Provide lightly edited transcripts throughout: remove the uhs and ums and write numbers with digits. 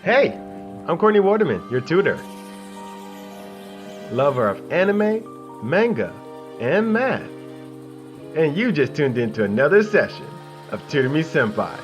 Hey, I'm Courtney Waterman, your tutor. Lover of anime, manga, and math. And you just tuned into another session of Tutor Me Senpai.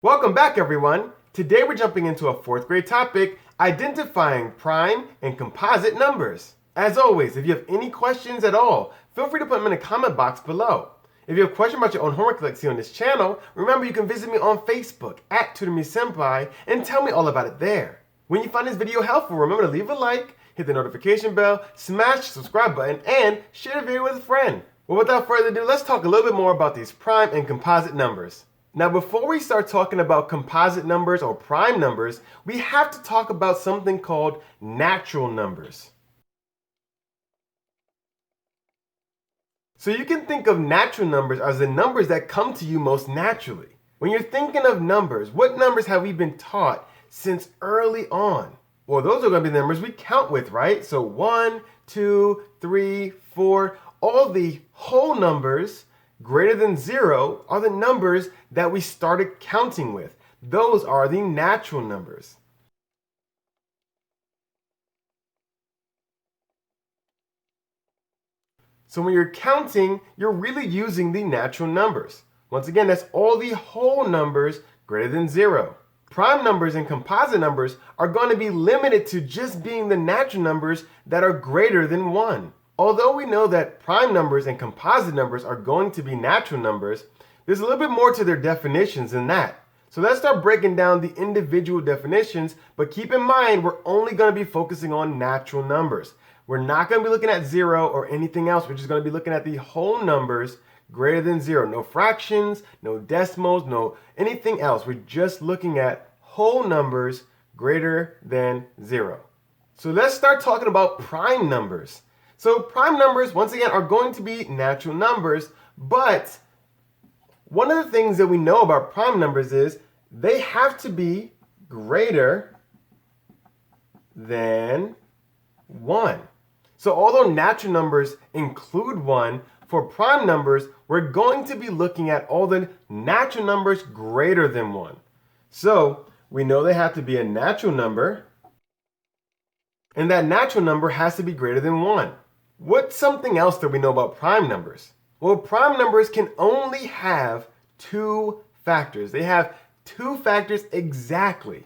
Welcome back, everyone. Today we're jumping into a 4th grade topic, identifying prime and composite numbers. As always, if you have any questions at all, feel free to put them in the comment box below. If you have a question about your own homework like see on this channel, remember you can visit me on Facebook at Tutor Me Senpai and tell me all about it there. When you find this video helpful, remember to leave a like, hit the notification bell, smash the subscribe button, and share the video with a friend. Well, without further ado, let's talk a little bit more about these prime and composite numbers. Now, before we start talking about composite numbers or prime numbers, we have to talk about something called natural numbers. So you can think of natural numbers as the numbers that come to you most naturally. When you're thinking of numbers, what numbers have we been taught since early on? Well, those are going to be the numbers we count with, right? So 1, 2, 3, 4, all the whole numbers greater than 0 are the numbers that we started counting with. Those are the natural numbers. So when you're counting, you're really using the natural numbers. Once again, that's all the whole numbers greater than 0. Prime numbers and composite numbers are going to be limited to just being the natural numbers that are greater than 1. Although we know that prime numbers and composite numbers are going to be natural numbers, there's a little bit more to their definitions than that. So let's start breaking down the individual definitions, but keep in mind we're only going to be focusing on natural numbers. We're not going to be looking at 0 or anything else. We're just going to be looking at the whole numbers greater than 0. No fractions, no decimals, no anything else. We're just looking at whole numbers greater than 0. So let's start talking about prime numbers. So prime numbers, once again, are going to be natural numbers, but one of the things that we know about prime numbers is they have to be greater than 1. So although natural numbers include 1, for prime numbers, we're going to be looking at all the natural numbers greater than 1. So we know they have to be a natural number, and that natural number has to be greater than 1. What's something else that we know about prime numbers? Well, prime numbers can only have 2 factors. They have 2 factors exactly.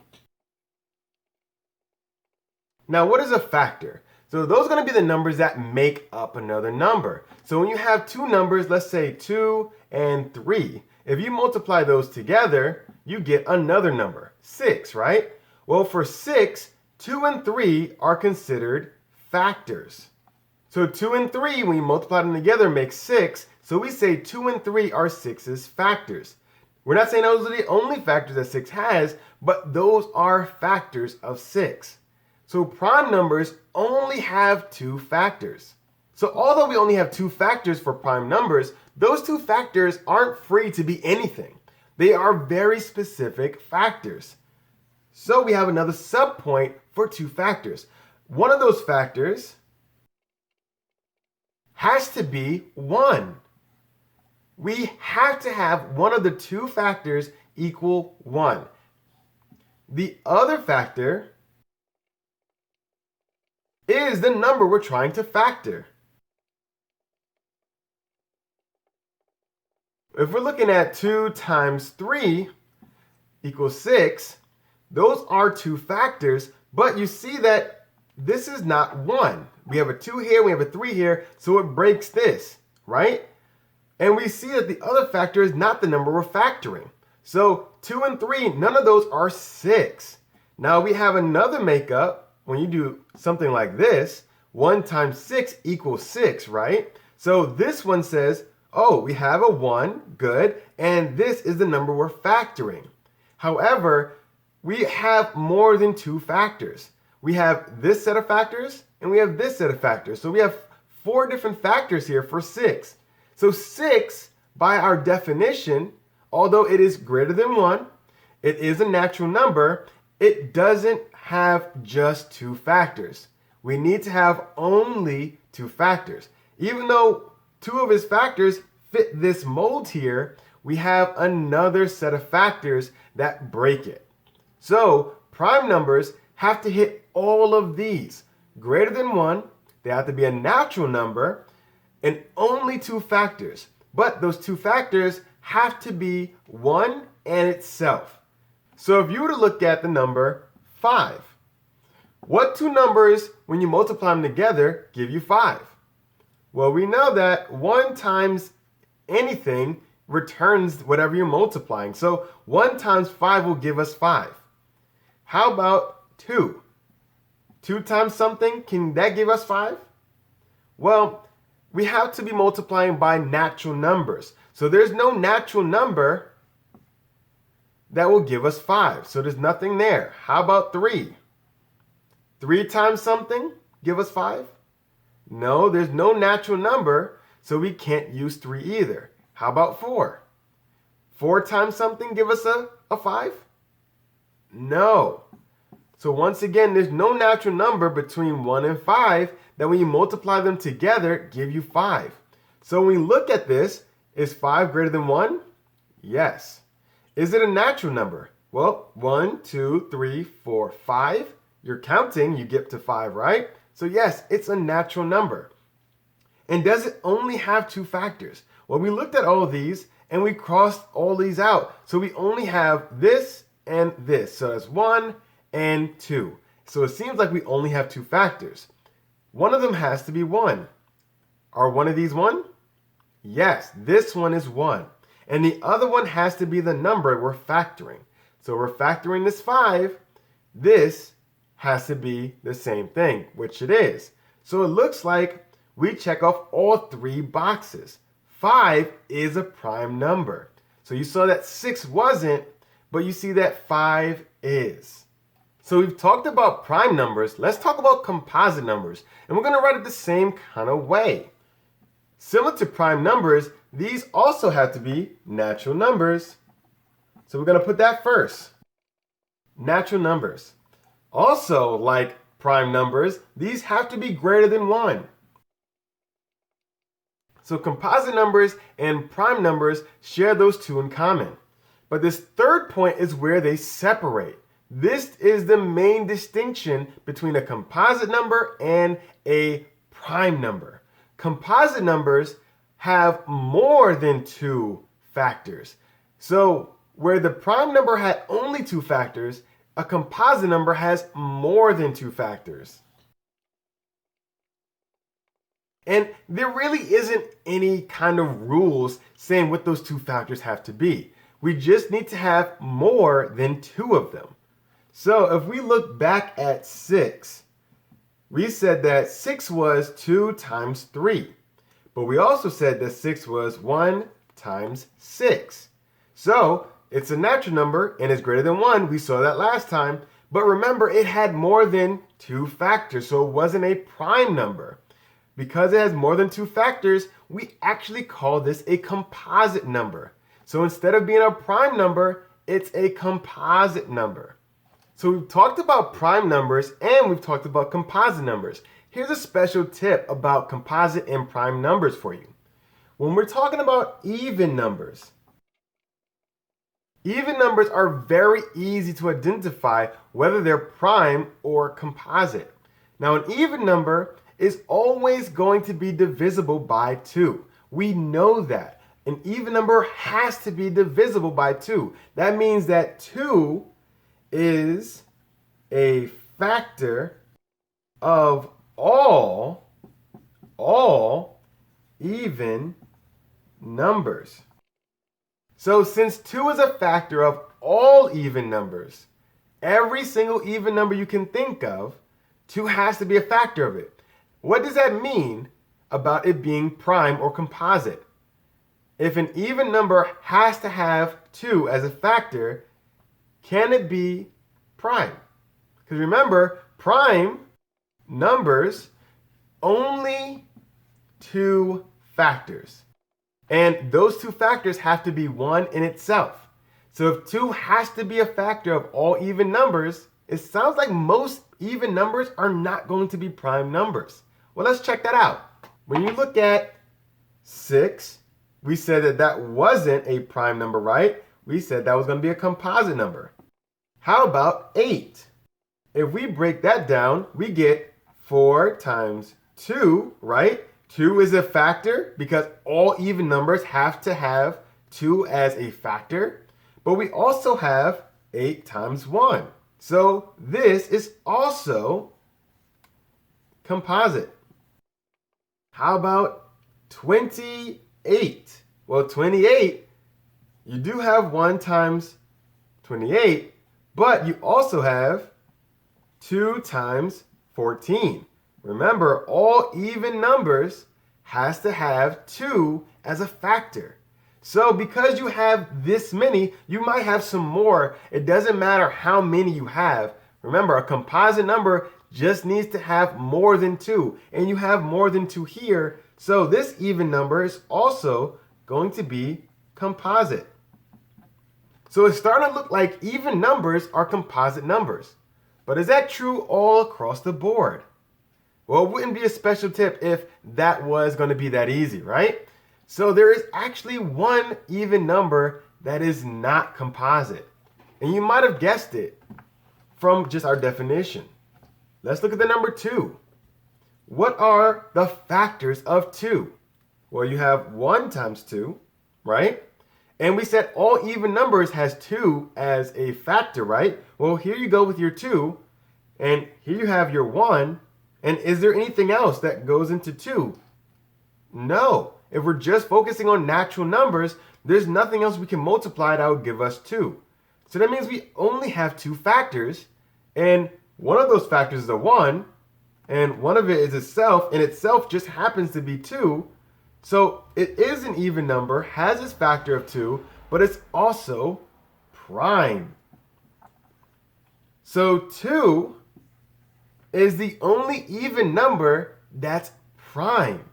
Now, what is a factor? So those are going to be the numbers that make up another number. So when you have 2 numbers, let's say 2 and 3, if you multiply those together, you get another number, 6, right? Well, for 6, 2 and 3 are considered factors. So 2 and 3, when you multiply them together, make 6. So we say 2 and 3 are 6's factors. We're not saying those are the only factors that 6 has, but those are factors of 6. So prime numbers only have 2 factors. So although we only have 2 factors for prime numbers, those 2 factors aren't free to be anything. They are very specific factors. So we have another subpoint for 2 factors. One of those factors has to be 1. We have to have one of the 2 factors equal 1. The other factor is the number we're trying to factor. If we're looking at 2 times 3 equals 6, those are 2 factors, but you see that this is not 1. We have a 2 here, we have a 3 here, so it breaks this, right? And we see that the other factor is not the number we're factoring. So 2 and 3, none of those are 6. Now we have another makeup. When you do something like this, 1 times 6 equals 6, right? So this one says, oh, we have a 1, good, and this is the number we're factoring. However, we have more than 2 factors. We have this set of factors, and we have this set of factors. So we have 4 different factors here for 6. So 6, by our definition, although it is greater than 1, it is a natural number, it doesn't have just 2 factors. We need to have only 2 factors. Even though 2 of its factors fit this mold here, we have another set of factors that break it. So prime numbers have to hit all of these. Greater than 1, they have to be a natural number, and only 2 factors. But those 2 factors have to be 1 and itself. So if you were to look at the number 5, what 2 numbers, when you multiply them together, give you 5? Well, we know that 1 times anything returns whatever you're multiplying. So 1 times 5 will give us 5. How about 2? 2 times something, can that give us 5? Well, we have to be multiplying by natural numbers. So there's no natural number that will give us 5. So there's nothing there. How about 3? 3 times something, give us 5? No, there's no natural number, so we can't use 3 either. How about 4? 4 times something, give us a 5? No. So once again, there's no natural number between 1 and 5 that when you multiply them together, give you 5. So when we look at this, is 5 greater than 1? Yes. Is it a natural number? Well, 1, 2, 3, 4, 5. You're counting, you get to 5, right? So yes, it's a natural number. And does it only have 2 factors? Well, we looked at all of these and we crossed all these out. So we only have this and this. So that's 1 and 2. So it seems like we only have 2 factors. One of them has to be 1. Are one of these 1? Yes, this one is 1. And the other one has to be the number we're factoring. So we're factoring this 5. This has to be the same thing, which it is. So it looks like we check off all 3 boxes. 5 is a prime number. So you saw that 6 wasn't, but you see that 5 is. So we've talked about prime numbers. Let's talk about composite numbers. And we're going to write it the same kind of way. Similar to prime numbers, these also have to be natural numbers. So we're going to put that first. Natural numbers. Also, like prime numbers, these have to be greater than 1. So composite numbers and prime numbers share those 2 in common. But this third point is where they separate. This is the main distinction between a composite number and a prime number. Composite numbers have more than 2 factors. So where the prime number had only 2 factors, a composite number has more than 2 factors. And there really isn't any kind of rules saying what those 2 factors have to be. We just need to have more than 2 of them. So if we look back at 6, we said that 6 was 2 times 3. But we also said that 6 was 1 times 6. So it's a natural number and it's greater than 1. We saw that last time. But remember, it had more than 2 factors, so it wasn't a prime number. Because it has more than 2 factors, we actually call this a composite number. So instead of being a prime number, it's a composite number. So we've talked about prime numbers and we've talked about composite numbers. Here's a special tip about composite and prime numbers for you. When we're talking about even numbers are very easy to identify whether they're prime or composite. Now an even number is always going to be divisible by 2. We know that. An even number has to be divisible by 2. That means that 2 is a factor of all even numbers. So since 2 is a factor of all even numbers, every single even number you can think of, 2 has to be a factor of it. What does that mean about it being prime or composite? If an even number has to have 2 as a factor, can it be prime? Because remember, prime numbers only 2 factors. And those 2 factors have to be 1 in itself. So if 2 has to be a factor of all even numbers, it sounds like most even numbers are not going to be prime numbers. Well, let's check that out. When you look at 6 we said that that wasn't a prime number, right? We said that was going to be a composite number. How about 8? If we break that down, we get 4 times 2, right? 2 is a factor because all even numbers have to have 2 as a factor. But we also have 8 times 1. So this is also composite. How about 28? Well, 28, you do have 1 times 28, but you also have 2 times 14. Remember, all even numbers has to have 2 as a factor. So because you have this many, you might have some more. It doesn't matter how many you have. Remember, a composite number just needs to have more than 2. And you have more than 2 here. So this even number is also going to be composite. So it's starting to look like even numbers are composite numbers. But is that true all across the board? Well, it wouldn't be a special tip if that was going to be that easy, right? So there is actually one even number that is not composite. And you might have guessed it from just our definition. Let's look at the number 2. What are the factors of 2? Well, you have 1 times 2, right? And we said all even numbers has 2 as a factor, right? Well, here you go with your 2, and here you have your 1. And is there anything else that goes into 2? No. If we're just focusing on natural numbers, there's nothing else we can multiply that would give us 2. So that means we only have 2 factors, and one of those factors is a 1, and one of it is itself, and itself just happens to be 2. So it is an even number, has its factor of 2, but it's also prime. So 2 is the only even number that's prime.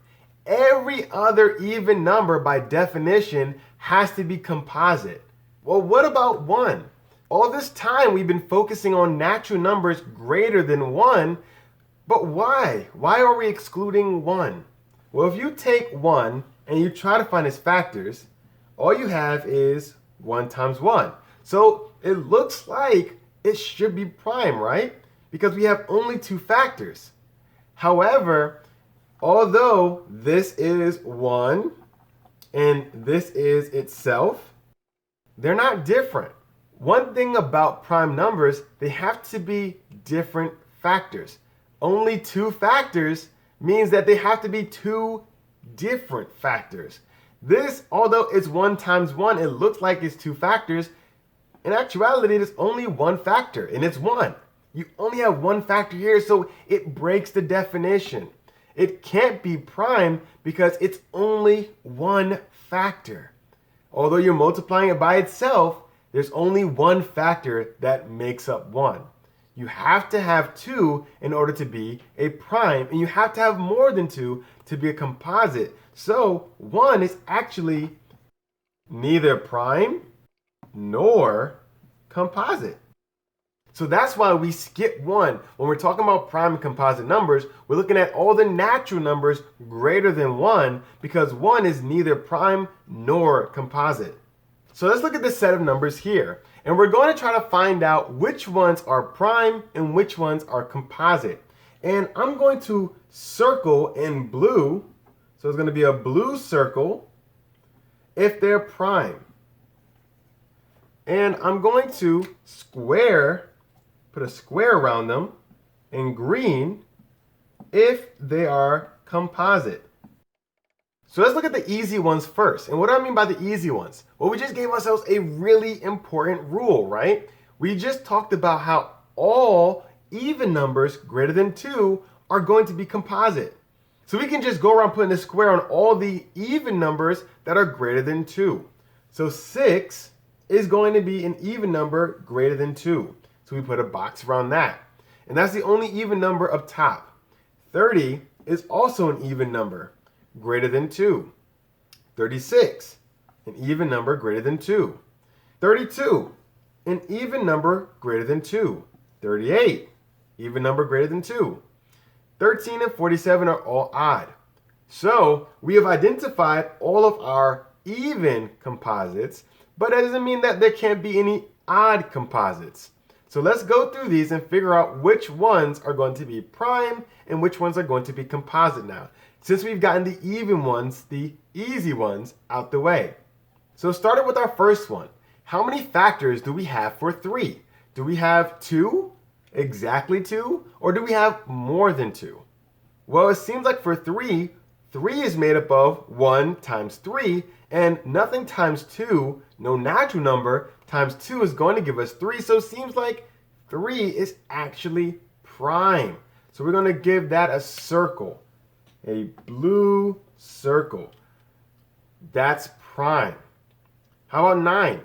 Every other even number by definition has to be composite. Well, what about 1? All this time we've been focusing on natural numbers greater than 1, but why? Why are we excluding 1? Well, if you take 1 and you try to find its factors, all you have is 1 times 1. So it looks like it should be prime, right? Because we have only 2 factors. However, although this is 1 and this is itself, they're not different. One thing about prime numbers, they have to be different factors. Only 2 factors means that they have to be 2 different factors. This, although it's 1 times 1, it looks like it's 2 factors. In actuality, there's only 1 factor, and it's 1. You only have 1 factor here, so it breaks the definition. It can't be prime because it's only 1 factor. Although you're multiplying it by itself, there's only 1 factor that makes up 1. You have to have 2 in order to be a prime, and you have to have more than 2 to be a composite. So 1 is actually neither prime nor composite. So that's why we skip 1. When we're talking about prime and composite numbers, we're looking at all the natural numbers greater than 1 because 1 is neither prime nor composite. So let's look at this set of numbers here. And we're going to try to find out which ones are prime and which ones are composite. And I'm going to circle in blue. So it's going to be a blue circle if they're prime. And I'm going to put a square around them in green if they are composite. So let's look at the easy ones first. And what do I mean by the easy ones? Well, we just gave ourselves a really important rule, right? We just talked about how all even numbers greater than 2 are going to be composite. So we can just go around putting a square on all the even numbers that are greater than 2. So 6 is going to be an even number greater than 2. So we put a box around that. And that's the only even number up top. 30 is also an even number greater than 2. 36, an even number greater than 2. 32, an even number greater than 2. 38, even number greater than 2. 13 and 47 are all odd. So we have identified all of our even composites, but that doesn't mean that there can't be any odd composites. So let's go through these and figure out which ones are going to be prime and which ones are going to be composite now, since we've gotten the even ones, the easy ones, out the way. So starting with our first one, how many factors do we have for 3? Do we have 2, exactly 2, or do we have more than 2? Well, it seems like for 3 is made up of 1 times 3, and nothing times 2, no natural number, times 2 is going to give us 3, so it seems like 3 is actually prime. So we're going to give that a circle, a blue circle. That's prime. How about 9?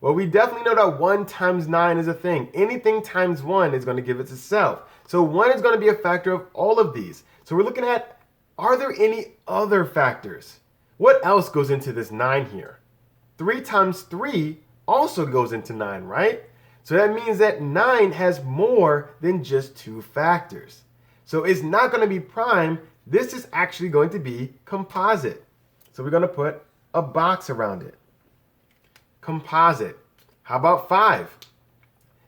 Well, we definitely know that 1 times 9 is a thing. Anything times 1 is going to give it itself. So 1 is going to be a factor of all of these. So we're looking at, are there any other factors? What else goes into this 9 here? 3 times 3 also goes into 9, right? So that means that 9 has more than just 2 factors. So it's not going to be prime. This is actually going to be composite. So we're going to put a box around it. Composite. How about 5?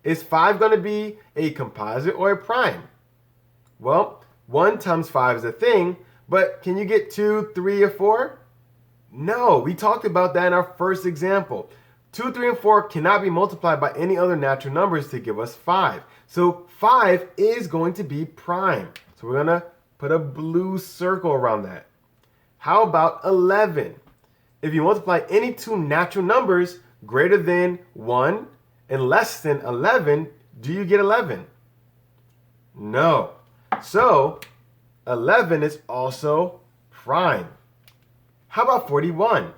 Is 5 going to be a composite or a prime? Well, 1 times 5 is a thing, but can you get 2, 3, or 4? No, we talked about that in our first example. 2, 3, and 4 cannot be multiplied by any other natural numbers to give us 5. So 5 is going to be prime. So we're going to put a blue circle around that. How about 11? If you multiply any 2 natural numbers greater than 1 and less than 11, do you get 11? No. So 11 is also prime. How about 41?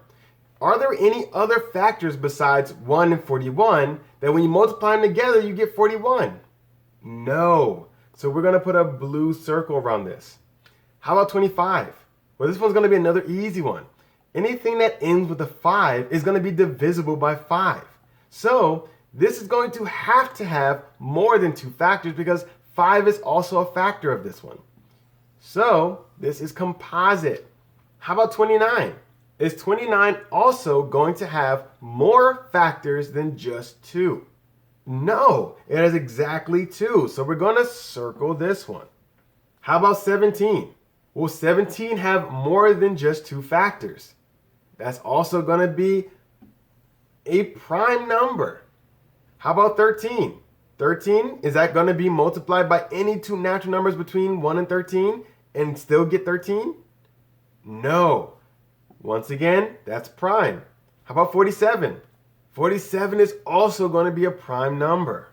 Are there any other factors besides 1 and 41 that when you multiply them together, you get 41? No. So we're going to put a blue circle around this. How about 25? Well, this one's going to be another easy one. Anything that ends with a 5 is going to be divisible by 5. So this is going to have more than 2 factors because 5 is also a factor of this one. So this is composite. How about 29? Is 29 also going to have more factors than just 2? No, it has exactly 2. So we're going to circle this one. How about 17? Will 17 have more than just 2 factors? That's also going to be a prime number. How about 13? 13, is that going to be multiplied by any 2 natural numbers between 1 and 13 and still get 13? No. Once again, that's prime. How about 47? 47 is also going to be a prime number.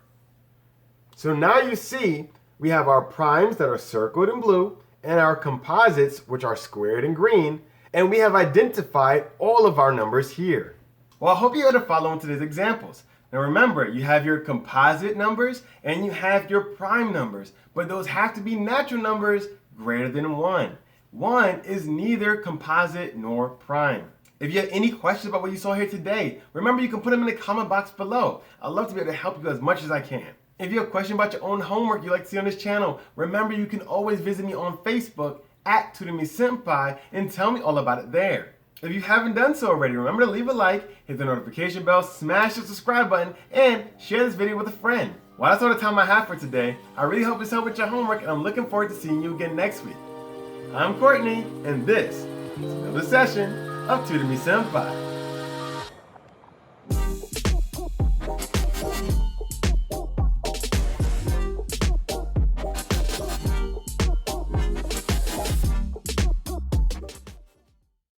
So now you see we have our primes that are circled in blue and our composites, which are squared in green, and we have identified all of our numbers here. Well, I hope you're able to follow into these examples. Now remember, you have your composite numbers and you have your prime numbers, but those have to be natural numbers greater than 1. 1 is neither composite nor prime. If you have any questions about what you saw here today, remember you can put them in the comment box below. I'd love to be able to help you as much as I can. If you have questions about your own homework you'd like to see on this channel, remember you can always visit me on Facebook at Tutor Sempai and tell me all about it there. If you haven't done so already, remember to leave a like, hit the notification bell, smash the subscribe button, and share this video with a friend. Well, that's all the time I have for today. I really hope this helped with your homework, and I'm looking forward to seeing you again next week. I'm Courtney, and this is another session of Tutor Me Senpai.